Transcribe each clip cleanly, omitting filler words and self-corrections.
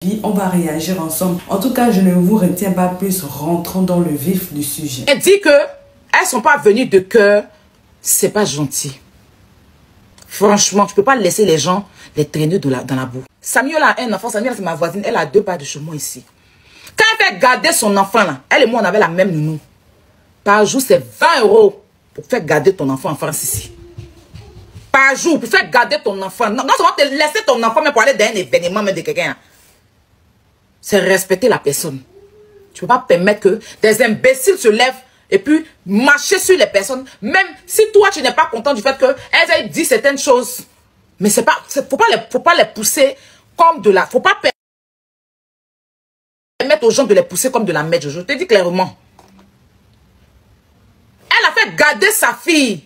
Puis on va réagir ensemble. En tout cas, je ne vous retiens pas plus. Rentrons dans le vif du sujet. Elle dit que elles sont pas venues de cœur. C'est pas gentil. Franchement, tu peux pas laisser les gens les traîner dans la boue. Samuel a un enfant. Samuel, c'est ma voisine. Elle a 2 pas de chez moi ici. Quand elle fait garder son enfant là, elle et moi on avait la même nounou. Par jour, c'est 20 € pour faire garder ton enfant en France ici. Par jour, pour faire garder ton enfant. Non seulement te laisser ton enfant, mais pour aller dans un événement même de quelqu'un. C'est respecter la personne. Tu ne peux pas permettre que des imbéciles se lèvent et puis marcher sur les personnes. Même si toi, tu n'es pas content du fait qu'elles aient dit certaines choses. Mais c'est pas, faut pas les pousser comme de la... Faut pas permettre aux gens de les pousser comme de la merde. Je te dis clairement. Elle a fait garder sa fille.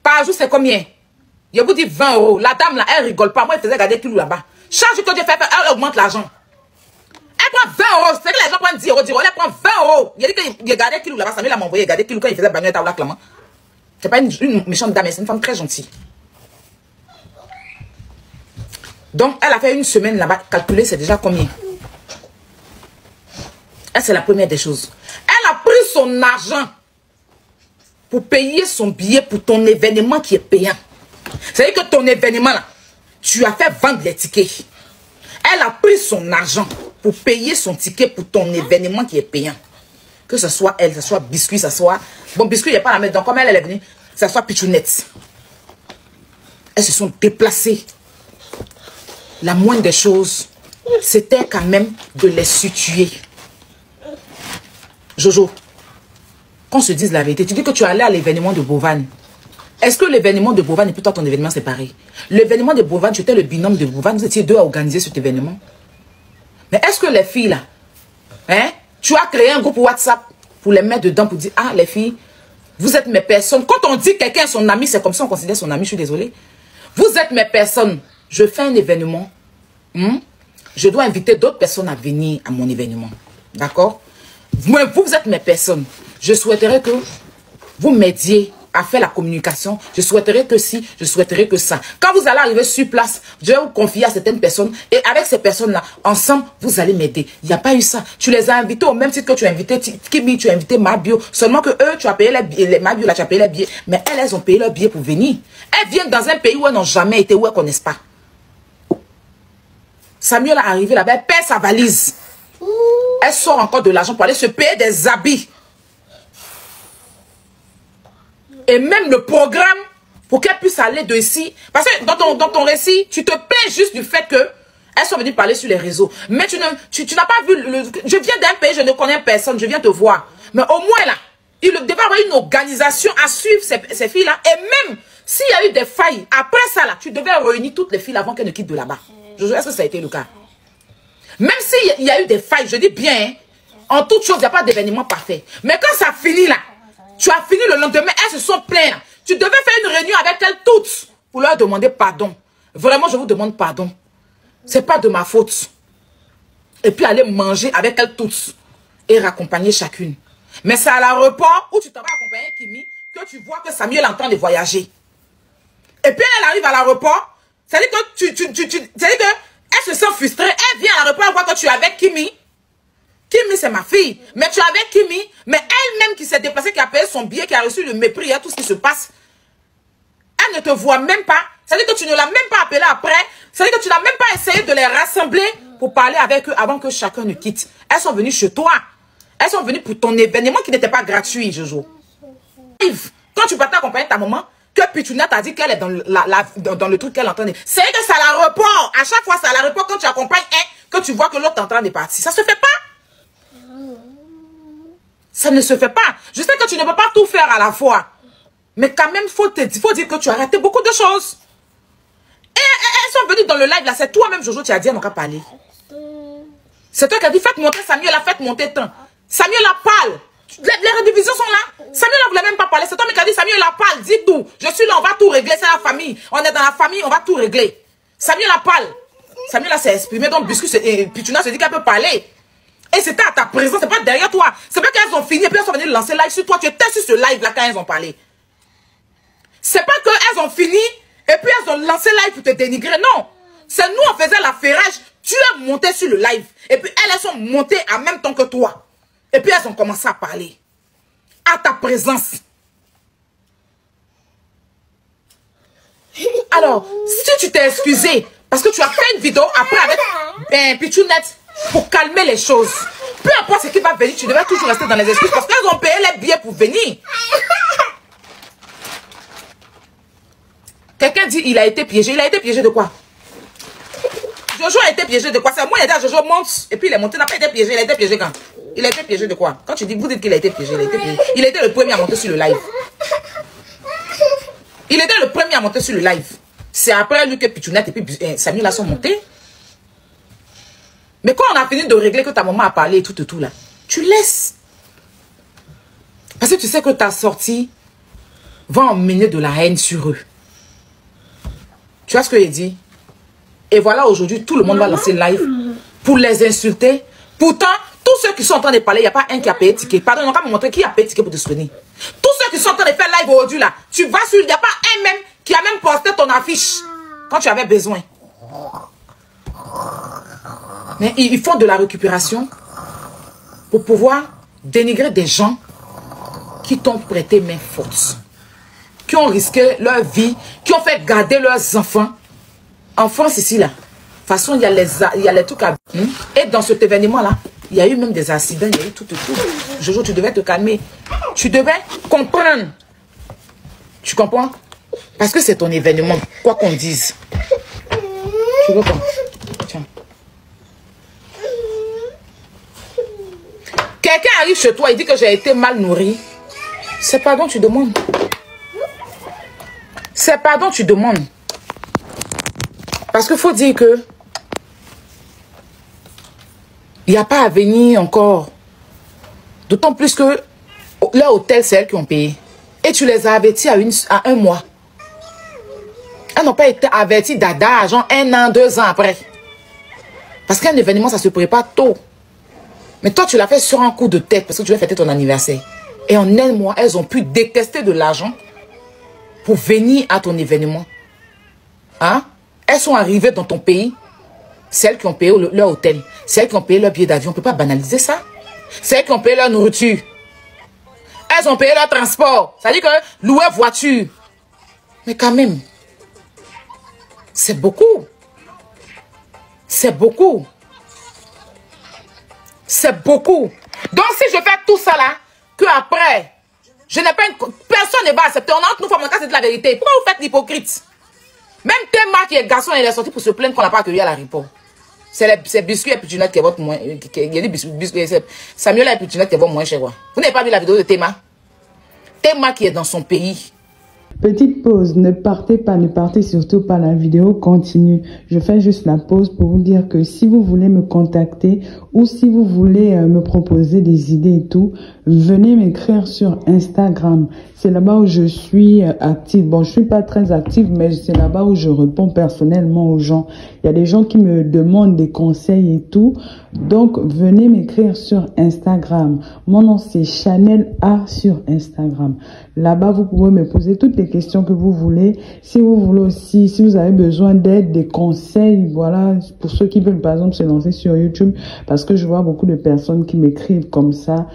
Par jour, c'est combien? Je vous dis 20 €. La dame là, elle rigole pas. Moi, elle faisait garder kilo là-bas. Chaque jour que Dieu fait, elle augmente l'argent. Elle prend 20 €. C'est que les gens prennent 10 €, 10 €. Elle prend 20 €. Il a dit qu'il gardait kilo là-bas. Samuel m'a envoyé garder kilo quand il faisait bagnole à la clament. C'est pas une méchante dame, c'est une femme très gentille. Donc, elle a fait une semaine là-bas. Calculer, c'est déjà combien? Elle, c'est la première des choses. Elle a pris son argent pour payer son billet pour ton événement qui est payant. C'est-à-dire que ton événement là, tu as fait vendre les tickets. Elle a pris son argent pour payer son ticket pour ton événement qui est payant. Que ce soit elle, que ce soit Biscuit, que ce soit... Bon, Biscuit, il n'y a pas la mettre. Donc, comme elle est venue, que ce soit Pichounette. Elles se sont déplacées. La moindre des choses, c'était quand même de les situer. Jojo, qu'on se dise la vérité. Tu dis que tu es allé à l'événement de Bovan. Est-ce que l'événement de Bovan et puis toi, ton événement, c'est pareil? L'événement de Bovan, tu étais le binôme de Bovan. Vous étiez 2 à organiser cet événement. Mais est-ce que les filles, là, hein, tu as créé un groupe WhatsApp pour les mettre dedans, pour dire, ah, les filles, vous êtes mes personnes. Quand on dit que quelqu'un est son ami, c'est comme ça on considère son ami, je suis désolée. Vous êtes mes personnes. Je fais un événement. Je dois inviter d'autres personnes à venir à mon événement. D'accord? Vous êtes mes personnes. Je souhaiterais que vous m'aidiez à faire la communication. Je souhaiterais que si, je souhaiterais que ça. Quand vous allez arriver sur place, je vais vous confier à certaines personnes. Et avec ces personnes-là, ensemble, vous allez m'aider. Il n'y a pas eu ça. Tu les as invités au même titre que tu as invité Kimi, tu as invité Mabio. Seulement que eux, tu as payé les billets. Mabio, là, tu as payé les billets. Mais elles ont payé leurs billets pour venir. Elles viennent dans un pays où elles n'ont jamais été, où elles ne connaissent pas. Samuel est arrivé là-bas, elle perd sa valise. Elle sort encore de l'argent pour aller se payer des habits. Et même le programme, pour qu'elle puisse aller de ici. Parce que dans ton récit, tu te plains juste du fait que elles sont venues parler sur les réseaux. Mais tu n'as pas vu, je viens d'un pays, je ne connais personne, je viens te voir. Mais au moins là, il devait avoir une organisation à suivre ces filles-là. Et même s'il y a eu des failles, après ça là, tu devais réunir toutes les filles avant qu'elles ne quittent de là-bas. Est-ce que ça a été le cas? Même s'il y a eu des failles, je dis bien, hein, en toute chose, il n'y a pas d'événement parfait. Mais quand ça finit là, tu as fini le lendemain, elles se sont plaintes. Tu devais faire une réunion avec elles toutes pour leur demander pardon. Vraiment, je vous demande pardon. Ce n'est pas de ma faute. Et puis aller manger avec elles toutes et raccompagner chacune. Mais c'est à l'aéroport où tu t'en vas accompagner Kimi que tu vois que Samuel est en train de voyager. Et puis elle arrive à l'aéroport. C'est-à-dire que elle se sent frustrée. Elle vient à l'aéroport, elle voit que tu es avec Kimi. Kimi, c'est ma fille. Mais tu es avec Kimi. Mais elle-même qui s'est déplacée, qui a payé son billet, qui a reçu le mépris, tout ce qui se passe. Elle ne te voit même pas. C'est-à-dire que tu ne l'as même pas appelée après. C'est-à-dire que tu n'as même pas essayé de les rassembler pour parler avec eux avant que chacun ne quitte. Elles sont venues chez toi. Elles sont venues pour ton événement qui n'était pas gratuit, Jojo. Quand tu partais accompagner ta maman, que Pichouna t'a dit qu'elle est dans le truc qu'elle entendait. C'est que c'est à l'aéroport. À chaque fois, c'est à l'aéroport quand tu accompagnes un, que tu vois que l'autre est en train de partir. Ça se fait pas. Ça ne se fait pas. Je sais que tu ne peux pas tout faire à la fois. Mais quand même, faut dire que tu as raté beaucoup de choses. Et elles sont venues dans le live là. C'est toi-même, Jojo, tu as dit, on n'a qu'à parler. C'est toi qui as dit, faites monter Samuel, faites monter tant. Samuel parle. Les redivisions sont là. Samuel ne voulait même pas parler. C'est toi qui as dit, Samuel parle, dis tout. Je suis là, on va tout régler. C'est la famille. On est dans la famille, on va tout régler. Samuel parle. Samuel s'est exprimé. Donc, Biscuit et Pichouna se dit qu'elle peut parler. Et c'était à ta présence, c'est pas derrière toi. C'est pas qu'elles ont fini et puis elles sont venues lancer live sur toi. Tu étais sur ce live là quand elles ont parlé. C'est pas qu'elles ont fini et puis elles ont lancé live pour te dénigrer. Non. C'est nous, on faisait la ferrage. Tu es monté sur le live. Et puis elles sont montées en même temps que toi. Et puis elles ont commencé à parler. À ta présence. Alors, si tu t'es excusé, parce que tu as fait une vidéo après avec Pichounette pour calmer les choses. Peu importe ce qui va venir, tu devrais toujours rester dans les excuses parce qu'elles ont payé les billets pour venir. Quelqu'un dit il a été piégé. Il a été piégé de quoi? Jojo a été piégé de quoi? C'est moi, il a dit à Jojo monte. Et puis il est monté, il n'a pas été piégé. Il a été piégé quand? Il a été piégé de quoi? Quand vous dites qu'il a été piégé, il a été piégé. Il était le premier à monter sur le live. Il était le premier à monter sur le live. C'est après lui que Pichounette et puis Samuel là sont montés. Mais quand on a fini de régler que ta maman a parlé et tout là, tu laisses. Parce que tu sais que ta sortie va emmener de la haine sur eux. Tu vois ce que j'ai dit? Et voilà, aujourd'hui, tout le monde va lancer le live pour les insulter. Pourtant, tous ceux qui sont en train de parler, il n'y a pas un qui a payé ticket. Pardon, on va me montrer qui a payé ticket pour te soutenir. Tous ceux qui sont en train de faire live aujourd'hui là, tu vas sur, il n'y a pas un même qui a même posté ton affiche quand tu avais besoin. Mais ils font de la récupération pour pouvoir dénigrer des gens qui t'ont prêté main forte, qui ont risqué leur vie, qui ont fait garder leurs enfants. En France ici là, de toute façon il y a les trucs à... Et dans cet événement là, il y a eu même des accidents, il y a eu tout. Jojo, tu devais te calmer. Tu devais comprendre. Tu comprends? Parce que c'est ton événement, quoi qu'on dise. Tu veux quoi? Tiens. Quelqu'un arrive chez toi, il dit que j'ai été mal nourri. C'est pardon, tu demandes. C'est pardon, tu demandes. Parce qu'il faut dire que il n'y a pas à venir encore. D'autant plus que leur hôtel, c'est elles qui ont payé. Et tu les as avertis à un mois. Elles n'ont pas été averties d'Ada, genre 1 an, 2 ans après. Parce qu'un événement, ça se prépare tôt. Mais toi, tu l'as fait sur un coup de tête parce que tu veux fêter ton anniversaire. Et en 1 mois, elles ont pu détester de l'argent pour venir à ton événement. Hein? Elles sont arrivées dans ton pays. C'est elles qui ont payé leur hôtel. C'est elles qui ont payé leur billet d'avion. On ne peut pas banaliser ça. C'est elles qui ont payé leur nourriture. Elles ont payé leur transport. Ça veut dire que louer voiture. Mais quand même, c'est beaucoup. C'est beaucoup. C'est beaucoup. Donc si je fais tout ça là, que après, je n'ai pas une... Personne ne va accepter. On entre nous femmes, c'est de la vérité. Pourquoi vous faites l'hypocrite? Même Théma qui est garçon, il est sorti pour se plaindre qu'on n'a pas accueilli à l'aéroport. C'est Biscuit et Pichounette qui est votre moins... Il y a des biscuits. Samuel et Pichounette qui est votre moins cher. Vous n'avez pas vu la vidéo de Théma? Théma qui est dans son pays. Petite pause, ne partez surtout pas, la vidéo continue. Je fais juste la pause pour vous dire que si vous voulez me contacter ou si vous voulez me proposer des idées et tout, venez m'écrire sur Instagram. C'est là-bas où je suis active. Bon, je suis pas très active, mais c'est là-bas où je réponds personnellement aux gens. Il y a des gens qui me demandent des conseils et tout. Donc, venez m'écrire sur Instagram. Mon nom, c'est Chanel A sur Instagram. Là-bas, vous pouvez me poser toutes les questions que vous voulez. Si vous voulez aussi, si vous avez besoin d'aide, des conseils, voilà, pour ceux qui veulent par exemple se lancer sur YouTube, parce que je vois beaucoup de personnes qui m'écrivent comme ça.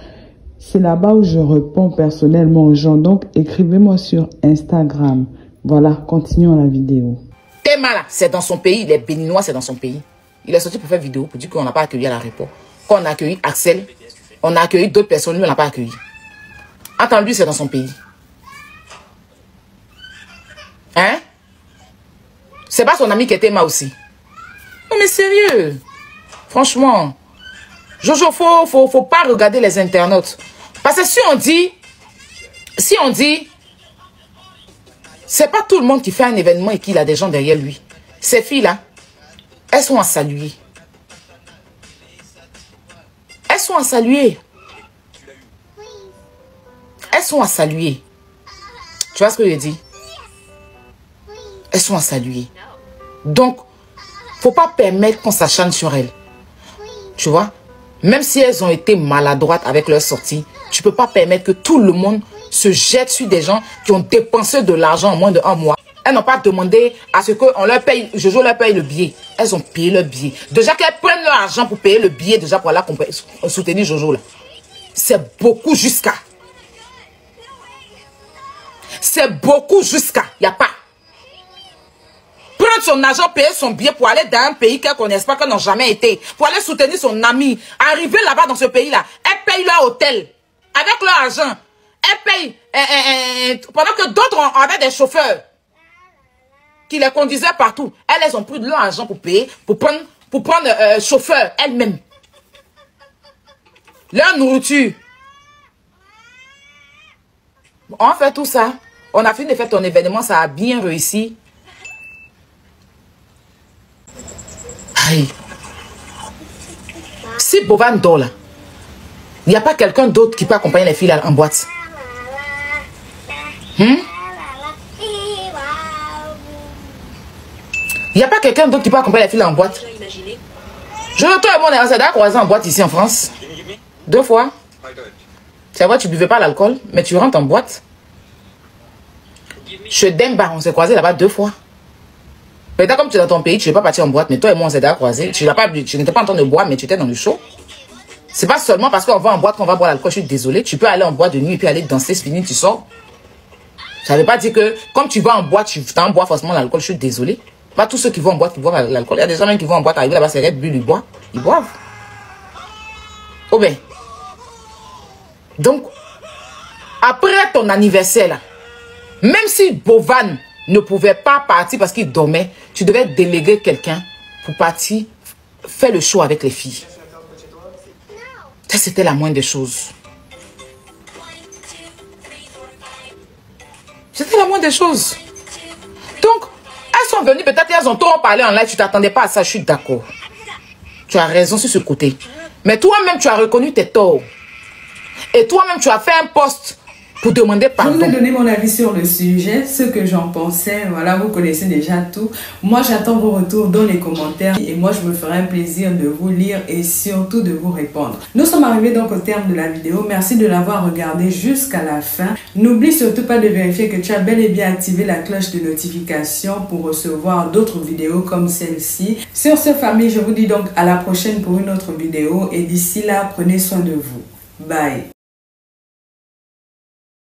C'est là-bas où je réponds personnellement aux gens. Donc, écrivez-moi sur Instagram. Voilà, continuons la vidéo. Théma là, c'est dans son pays. Les Béninois, c'est dans son pays. Il est sorti pour faire vidéo, pour dire qu'on n'a pas accueilli à l'aéroport. Quand on a accueilli Axel, on a accueilli d'autres personnes, lui, on n'a pas accueilli. Attends, lui, c'est dans son pays. Hein? C'est pas son ami qui est Théma aussi. Non, mais sérieux. Franchement. Jojo, faut pas regarder les internautes. Parce que si on dit, c'est pas tout le monde qui fait un événement et qu'il a des gens derrière lui. Ces filles-là, elles sont à saluer. Elles sont à saluer. Elles sont à saluer. Tu vois ce que je dis? Elles sont à saluer. Donc, faut pas permettre qu'on s'acharne sur elles. Tu vois? Même si elles ont été maladroites avec leur sortie, tu peux pas permettre que tout le monde se jette sur des gens qui ont dépensé de l'argent en moins de 1 mois. Elles n'ont pas demandé à ce qu'on leur paye, Jojo leur paye le billet. elles ont payé leur billet. Déjà qu'elles prennent leur argent pour payer le billet, déjà pour aller soutenir Jojo là. C'est beaucoup jusqu'à. C'est beaucoup jusqu'à. Il n'y a pas. Prendre son argent, payer son billet pour aller dans un pays qu'elles ne connaissent pas, qu'elles n'ont jamais été. Pour aller soutenir son ami. Arriver là-bas dans ce pays-là. Elles payent leur hôtel. Avec leur argent. Elles payent. Pendant que d'autres avaient des chauffeurs. Qui les conduisaient partout. Elles ont pris de leur argent pour payer. Pour prendre chauffeur elles-mêmes. Leur nourriture. On fait tout ça. On a fini de faire ton événement. Ça a bien réussi. Aïe. Si Bovan dort là, il n'y a pas quelqu'un d'autre qui peut accompagner les filles là, en boîte. Il n'y a pas quelqu'un d'autre qui peut accompagner les filles là, en boîte. Je retourne à mon ancêtre croisé en boîte ici en France. 2 fois. C'est vrai, tu ne buvais pas l'alcool, mais tu rentres en boîte. Chez Demba, on s'est croisé là-bas 2 fois. Peut-être comme tu es dans ton pays, tu n'es pas parti en boîte, mais toi et moi on s'est déjà croisé. Tu n'étais pas en train de boire, mais tu étais dans le show. C'est pas seulement parce qu'on va en boîte qu'on va boire l'alcool. Je suis désolée. Tu peux aller en boîte de nuit et puis aller danser, c'est fini, tu sors. Ça ne veut pas dire que comme tu vas en boîte, tu t'en bois forcément l'alcool. Je suis désolée. Pas tous ceux qui vont en boîte qui boivent l'alcool. Il y a des gens même qui vont en boîte, arriver là-bas, c'est Red Bull, ils boivent. Oh ben. Donc, après ton anniversaire là, même si Bovan ne pouvait pas partir parce qu'il dormait, tu devais déléguer quelqu'un pour partir faire le show avec les filles. Ça, c'était la moindre des choses. C'était la moindre des choses. Donc, elles sont venues, peut-être elles ont trop parlé en live, tu t'attendais pas à ça, je suis d'accord. Tu as raison sur ce côté. Mais toi-même, tu as reconnu tes torts. Et toi-même, tu as fait un post pour demander pardon. Je vous ai donné mon avis sur le sujet, ce que j'en pensais. Voilà, vous connaissez déjà tout. Moi, j'attends vos retours dans les commentaires. Et moi, je me ferai un plaisir de vous lire et surtout de vous répondre. Nous sommes arrivés donc au terme de la vidéo. Merci de l'avoir regardé jusqu'à la fin. N'oublie surtout pas de vérifier que tu as bel et bien activé la cloche de notification pour recevoir d'autres vidéos comme celle-ci. Sur ce, famille, je vous dis donc à la prochaine pour une autre vidéo. Et d'ici là, prenez soin de vous. Bye.